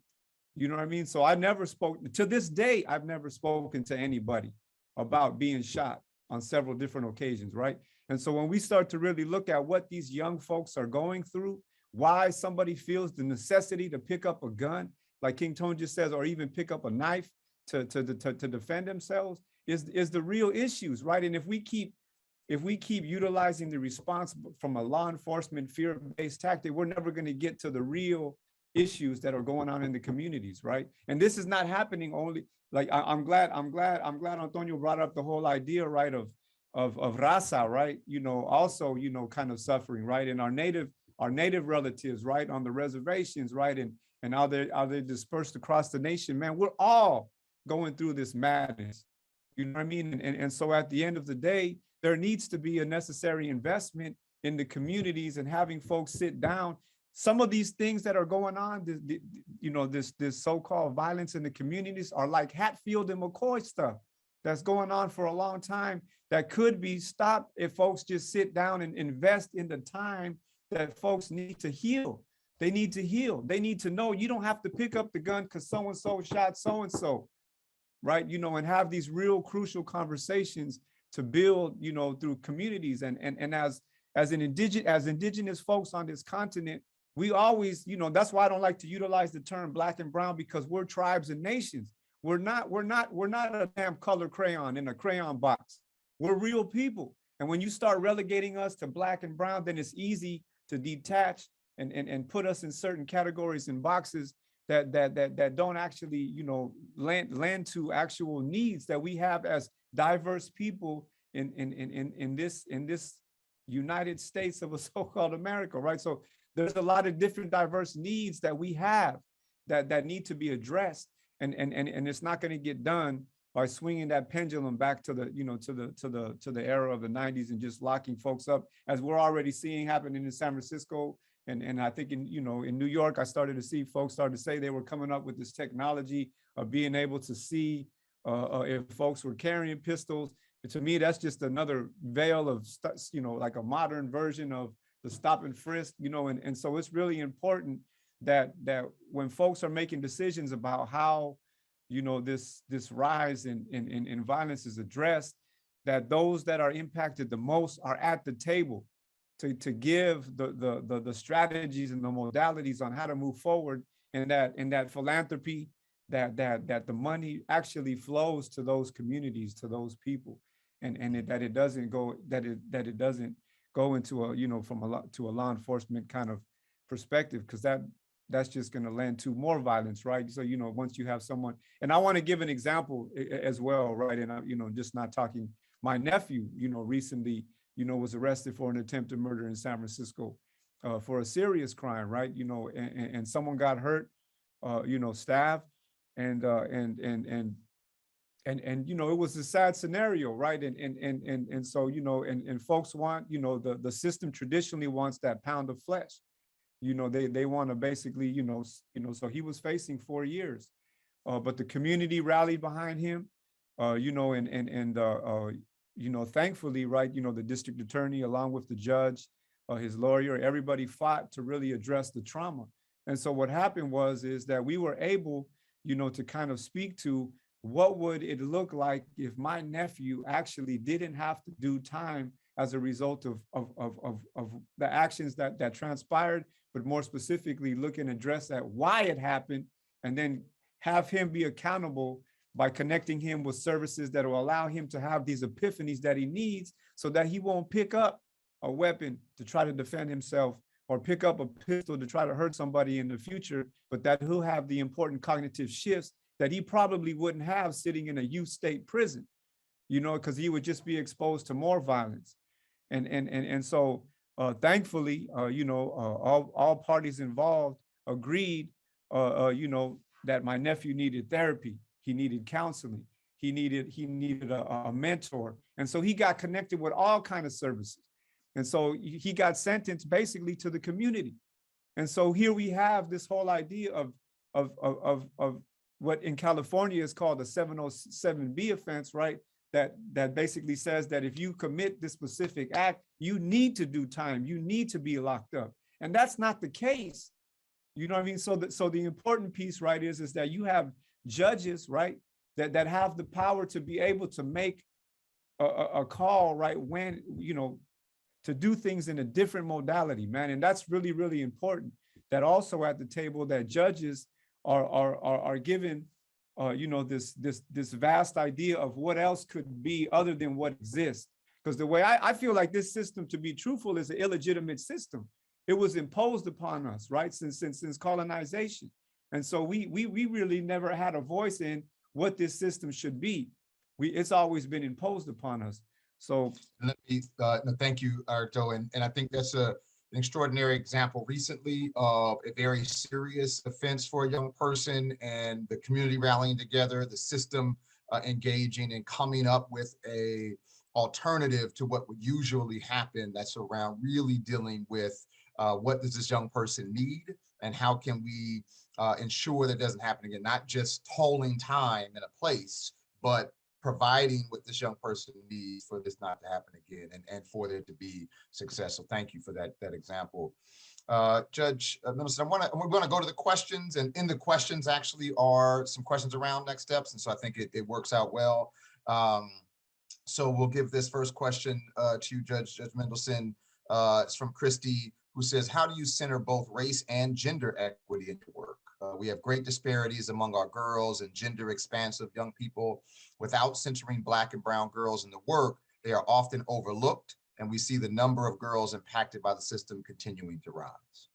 You know what I mean? So I never spoke, to this day, I've never spoken to anybody about being shot on several different occasions, right? And so when we start to really look at what these young folks are going through, why somebody feels the necessity to pick up a gun, like King Tone just says, or even pick up a knife to defend themselves, is the real issues, right? And if we keep utilizing the response from a law enforcement fear-based tactic, we're never going to get to the real issues that are going on in the communities, right? And this is not happening only, like, I'm glad Antonio brought up the whole idea, right, of raza, right? Also, kind of suffering, right? And our native relatives, right, on the reservations, right? And how they're dispersed across the nation, man, we're all going through this madness. You know what I mean? And so at the end of the day, there needs to be a necessary investment in the communities and having folks sit down. Some of these things that are going on, this so-called violence in the communities are like Hatfield and McCoy stuff that's going on for a long time that could be stopped if folks just sit down and invest in the time that folks need to heal. They need to heal. They need to know you don't have to pick up the gun because so-and-so shot so-and-so, right? And have these real crucial conversations to build, through communities. And as indigenous folks on this continent, we always, that's why I don't like to utilize the term Black and brown, because we're tribes and nations. We're not a damn color crayon in a crayon box. We're real people. And when you start relegating us to Black and brown, then it's easy to detach and put us in certain categories and boxes that don't actually, land to actual needs that we have as diverse people in this United States of a so-called America, right? So there's a lot of different diverse needs that we have that need to be addressed, and it's not going to get done by swinging that pendulum back to the era of the 90s and just locking folks up, as we're already seeing happening in San Francisco. And I think in New York, I started to see folks start to say they were coming up with this technology of being able to see if folks were carrying pistols. And to me, that's just another veil of, like a modern version of the stop and frisk, and so it's really important that when folks are making decisions about how, this rise in violence is addressed, that those that are impacted the most are at the table to give the strategies and the modalities on how to move forward, and that philanthropy, that the money actually flows to those communities, to those people, and that it doesn't go into a, from a law enforcement kind of perspective, because that's just going to lend to more violence, right? So, once you have someone, and I want to give an example as well, right? And I, just not talking, my nephew, recently, was arrested for an attempted murder in San Francisco for a serious crime, right? And someone got hurt, stabbed, and it was a sad scenario, right? And so, and folks want, the system traditionally wants that pound of flesh. They want to basically, so he was facing 4 years, but the community rallied behind him, thankfully, right, the district attorney, along with the judge, his lawyer, everybody fought to really address the trauma. And so what happened is that we were able, to kind of speak to what would it look like if my nephew actually didn't have to do time as a result of the actions that transpired, but more specifically look and address at why it happened, and then have him be accountable by connecting him with services that will allow him to have these epiphanies that he needs so that he won't pick up a weapon to try to defend himself or pick up a pistol to try to hurt somebody in the future, but that he'll have the important cognitive shifts that he probably wouldn't have sitting in a youth state prison, because he would just be exposed to more violence. And so thankfully, all parties involved agreed, that my nephew needed therapy, he needed counseling, he needed a mentor, and so he got connected with all kinds of services, and so he got sentenced basically to the community. And so here we have this whole idea of what in California is called a 707B offense, right? That basically says that if you commit this specific act, you need to do time, you need to be locked up. And that's not the case. You know what I mean? So the important piece, right, is that you have judges, right, that have the power to be able to make a call, right, when, to do things in a different modality, man. And that's really, really important, that also at the table that judges are given this vast idea of what else could be other than what exists. Because the way I feel like this system, to be truthful, is an illegitimate system. It was imposed upon us, right, since colonization. And so we really never had a voice in what this system should be. It's always been imposed upon us. So let me thank you, Arto, and I think that's an extraordinary example recently of a very serious offense for a young person, and the community rallying together, the system engaging and coming up with a alternative to what would usually happen, that's around really dealing with what does this young person need and how can we ensure that doesn't happen again, not just tolling time in a place, but providing what this young person needs for this not to happen again, and for there to be success. So thank you for that example. Judge Mendelson, we're going to go to the questions, and in the questions actually are some questions around next steps, and so I think it works out well. So we'll give this first question to you, Judge Mendelson. It's from Christy, who says, how do you center both race and gender equity in your work? We have great disparities among our girls and gender expansive young people. Without centering Black and brown girls in the work, they are often overlooked, and we see the number of girls impacted by the system continuing to rise.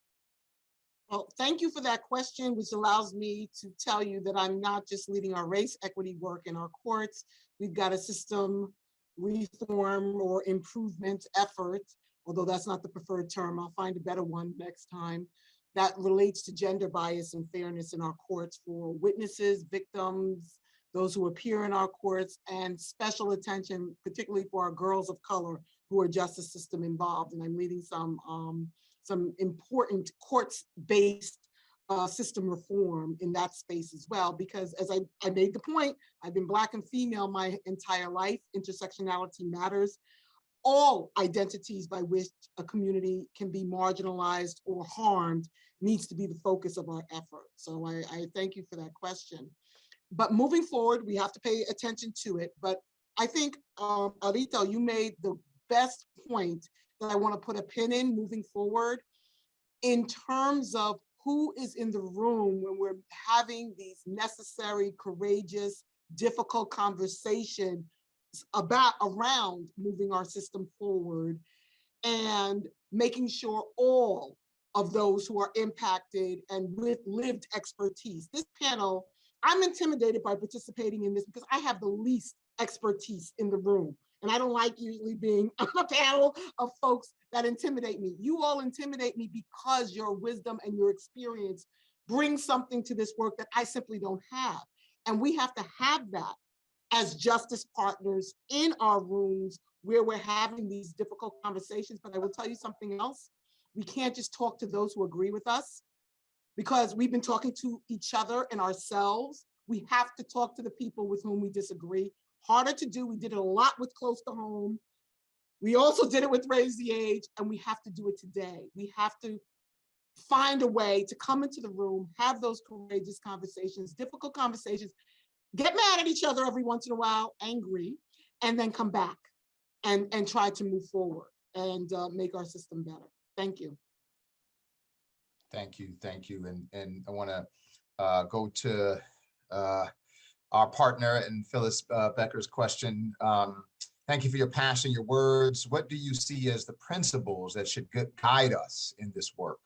Well, thank you for that question, which allows me to tell you that I'm not just leading our race equity work in our courts. We've got a system reform or improvement effort, although that's not the preferred term. I'll find a better one next time, that relates to gender bias and fairness in our courts for witnesses, victims, those who appear in our courts, and special attention, particularly for our girls of color who are justice system involved. And I'm leading some important courts-based system reform in that space as well, because as I made the point, I've been Black and female my entire life. Intersectionality matters. All identities by which a community can be marginalized or harmed needs to be the focus of our effort. So I thank you for that question. But moving forward, we have to pay attention to it. But I think, Arito, you made the best point that I want to put a pin in moving forward in terms of who is in the room when we're having these necessary, courageous, difficult conversations around moving our system forward and making sure all of those who are impacted and with lived expertise. This panel, I'm intimidated by participating in this because I have the least expertise in the room. And I don't like usually being on a panel of folks that intimidate me. You all intimidate me because your wisdom and your experience bring something to this work that I simply don't have. And we have to have that as justice partners in our rooms where we're having these difficult conversations. But I will tell you something else. We can't just talk to those who agree with us because we've been talking to each other and ourselves. We have to talk to the people with whom we disagree. Harder to do. We did it a lot with Close to Home. We also did it with Raise the Age, and we have to do it today. We have to find a way to come into the room, have those courageous conversations, difficult conversations, get mad at each other every once in a while, angry, and then come back and try to move forward and make our system better. Thank you. Thank you, thank you. And I want to go to our partner and Phyllis Becker's question. Thank you for your passion, your words. What do you see as the principles that should guide us in this work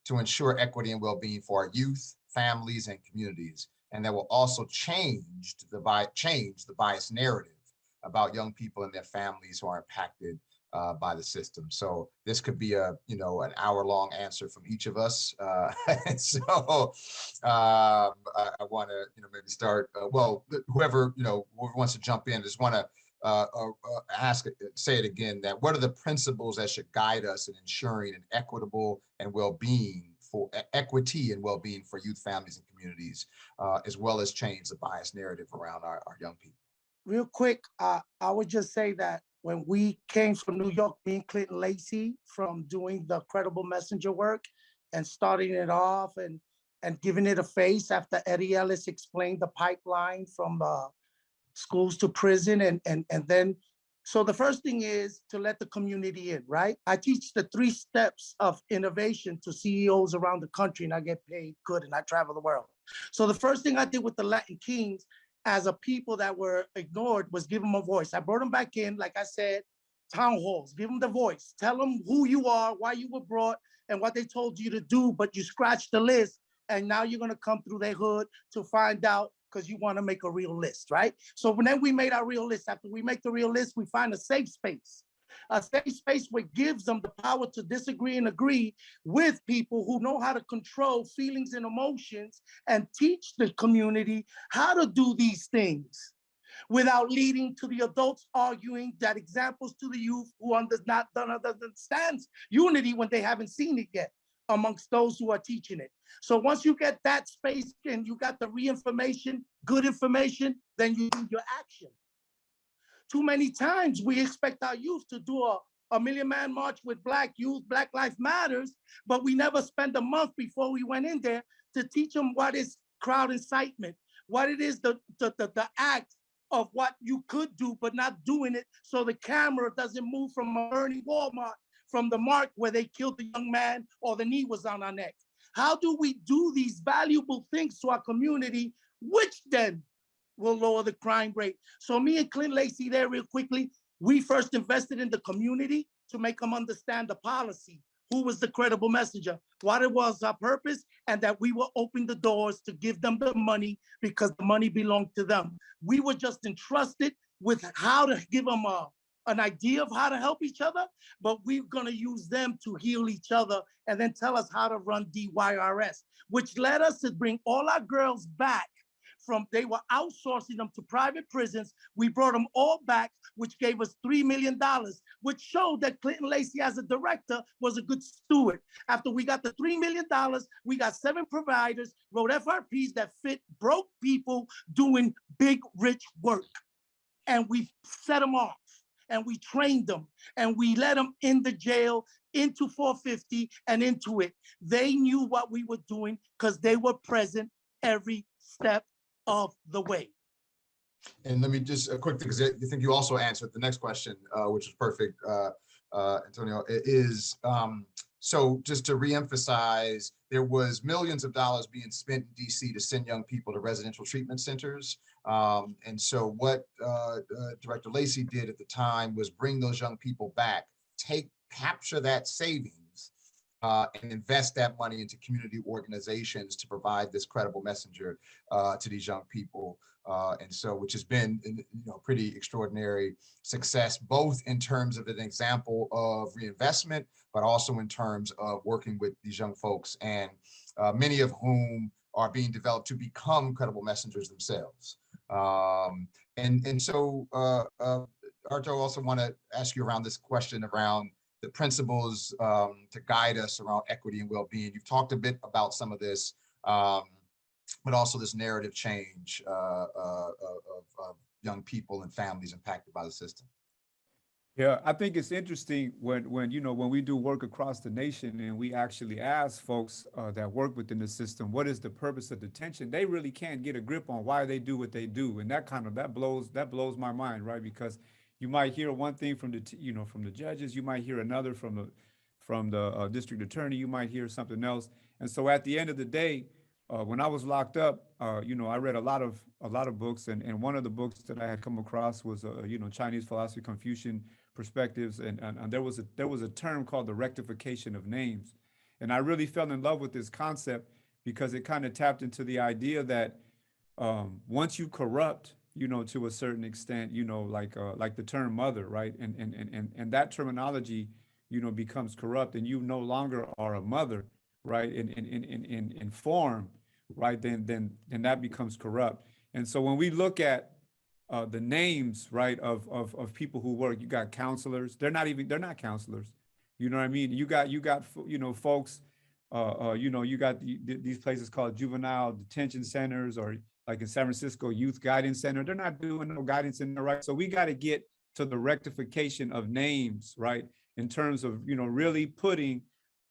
to ensure equity and well-being for our youth, families, and communities, and that will also change the biased narrative about young people and their families who are impacted by the system? So this could be an hour-long answer from each of us. And so I want to maybe start. Whoever wants to jump in, just want to say it again, that what are the principles that should guide us in ensuring an equitable and well-being for equity and well-being for youth, families, and communities, as well as change the biased narrative around our young people? Real quick, I would just say that when we came from New York, me and Clinton Lacey, from doing the Credible Messenger work and starting it off and giving it a face after Eddie Ellis explained the pipeline from schools to prison, and then, so the first thing is to let the community in, right? I teach the 3 steps of innovation to CEOs around the country, and I get paid good, and I travel the world. So the first thing I did with the Latin Kings as a people that were ignored was give them a voice. I brought them back in, like I said, town halls, give them the voice, tell them who you are, why you were brought, and what they told you to do, but you scratched the list, and now you're gonna come through their hood to find out, because you want to make a real list, right? So then we made our real list. After we make the real list, we find a safe space which gives them the power to disagree and agree with people who know how to control feelings and emotions and teach the community how to do these things without leading to the adults arguing that examples to the youth who understands unity when they haven't seen it yet amongst those who are teaching it. So once you get that space and you got the re-information, good information, then you do your action. Too many times we expect our youth to do a Million Man March with Black youth, Black Lives Matters, but we never spend a month before we went in there to teach them what is crowd incitement, what it is the act of what you could do, but not doing it so the camera doesn't move from a burning Walmart from the mark where they killed the young man or the knee was on our neck. How do we do these valuable things to our community, which then will lower the crime rate? So me and Clint Lacey there real quickly, we first invested in the community to make them understand the policy, who was the credible messenger, what it was our purpose, and that we will open the doors to give them the money because the money belonged to them. We were just entrusted with how to give them an idea of how to help each other, but we're gonna use them to heal each other and then tell us how to run DYRS, which led us to bring all our girls back from, they were outsourcing them to private prisons. We brought them all back, which gave us $3 million, which showed that Clinton Lacey as a director was a good steward. After we got the $3 million, we got 7 providers, wrote FRPs that fit broke people doing big, rich work. And we set them off. And we trained them and we let them in the jail, into 450 and into it. They knew what we were doing because they were present every step of the way. And let me just a quick thing, because I think you also answered the next question, which is perfect, Antonio, is so just to reemphasize, there was millions of dollars being spent in DC to send young people to residential treatment centers. And so what Director Lacey did at the time was bring those young people back, capture that savings, and invest that money into community organizations to provide this credible messenger to these young people. And so, which has been, pretty extraordinary success, both in terms of an example of reinvestment, but also in terms of working with these young folks, and many of whom are being developed to become credible messengers themselves. And so, Arto, I also want to ask you around this question around the principles to guide us around equity and well-being. You've talked a bit about some of this, but also this narrative change of young people and families impacted by the system. Yeah, I think it's interesting when we do work across the nation and we actually ask folks that work within the system, what is the purpose of detention? They really can't get a grip on why they do what they do, and that blows my mind, right? Because you might hear one thing from the judges, you might hear another from the district attorney, you might hear something else, and so at the end of the day, when I was locked up, I read a lot of books, and one of the books that I had come across was Chinese philosophy, Confucian perspectives, and there was a term called the rectification of names, and I really fell in love with this concept because it kind of tapped into the idea that once you corrupt, to a certain extent, like the term mother, right, and that terminology, becomes corrupt, and you no longer are a mother, right, in form, right, then that becomes corrupt. And so when we look at the names, right, of people who work, you got counselors, they're not counselors, you know what I mean? You got folks, you got these places called juvenile detention centers, or like in San Francisco, Youth Guidance Center. They're not doing no guidance in there, right? So we got to get to the rectification of names, right, in terms of really putting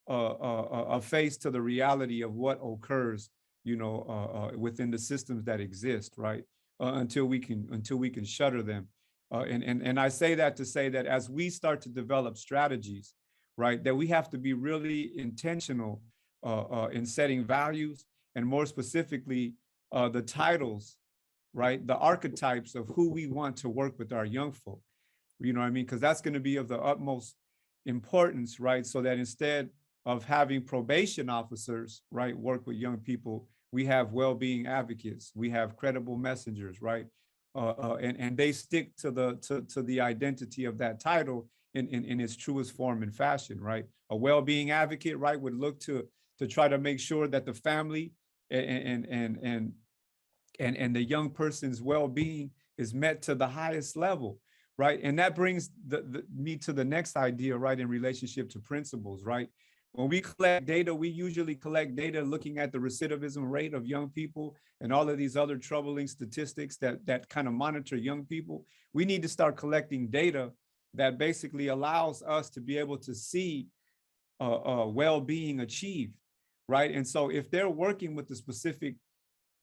a face to the reality of what occurs, within the systems that exist, right, until we can shutter them. And I say that to say that as we start to develop strategies, right, that we have to be really intentional in setting values, and more specifically, the titles, right, the archetypes of who we want to work with our young folk, you know what I mean? Because that's going to be of the utmost importance, right? So that instead of having probation officers, right, work with young people, we have well-being advocates, we have credible messengers, right? And they stick to the identity of that title in its truest form and fashion, right? A well-being advocate, right, would look to try to make sure that the family and the young person's well-being is met to the highest level, right? And that brings me to the next idea, right, in relationship to principles, right? When we collect data, we usually collect data looking at the recidivism rate of young people and all of these other troubling statistics that kind of monitor young people. We need to start collecting data that basically allows us to be able to see well-being achieved, right? And so if they're working with a specific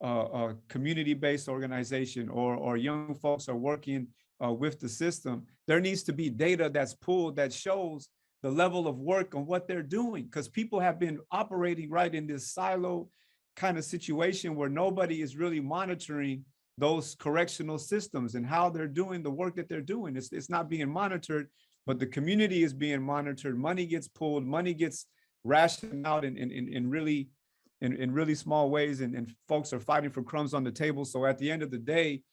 community-based organization, or young folks are working with the system, there needs to be data that's pulled that shows the level of work on what they're doing, because people have been operating right in this silo kind of situation where nobody is really monitoring those correctional systems and how they're doing the work that they're doing. It's not being monitored, but the community is being monitored. Money gets pulled, money gets rationed out in really small ways, and folks are fighting for crumbs on the table. So at the end of the day,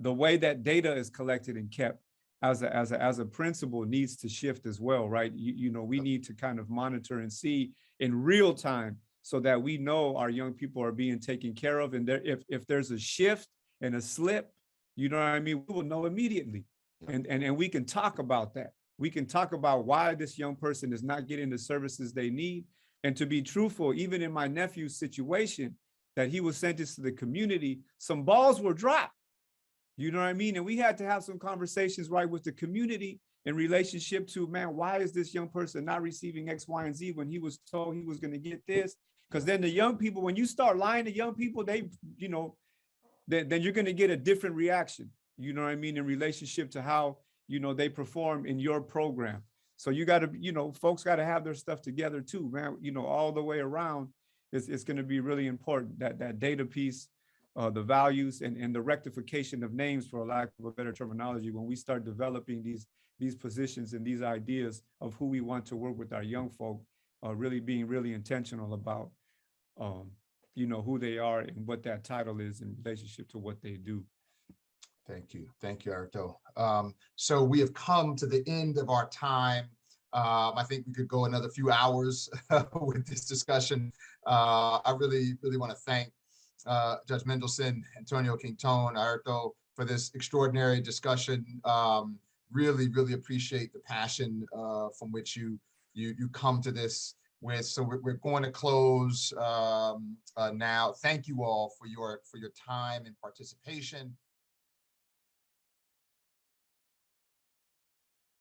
the way that data is collected and kept as a principle needs to shift as well, right? We need to kind of monitor and see in real time so that we know our young people are being taken care of. And if there's a shift and a slip, you know what I mean, we will know immediately. And we can talk about that. We can talk about why this young person is not getting the services they need. And to be truthful, even in my nephew's situation, that he was sentenced to the community, some balls were dropped. You know what I mean? And we had to have some conversations, right, with the community in relationship to, man, why is this young person not receiving X, Y, and Z when he was told he was going to get this? Because then the young people, when you start lying to young people, then you're going to get a different reaction, you know what I mean, in relationship to how, they perform in your program. So you got to, folks got to have their stuff together too, man, all the way around. It's going to be really important, that data piece, the values and the rectification of names, for a lack of a better terminology, when we start developing these positions and these ideas of who we want to work with our young folk, really being really intentional about, who they are and what that title is in relationship to what they do. Thank you. Thank you, Airto. So we have come to the end of our time. I think we could go another few hours with this discussion. I really, really want to thank Judge Mendelson, Antonio Quinton, Airto for this extraordinary discussion. Really, really appreciate the passion from which you come to this with. So we're going to close now. Thank you all for your time and participation.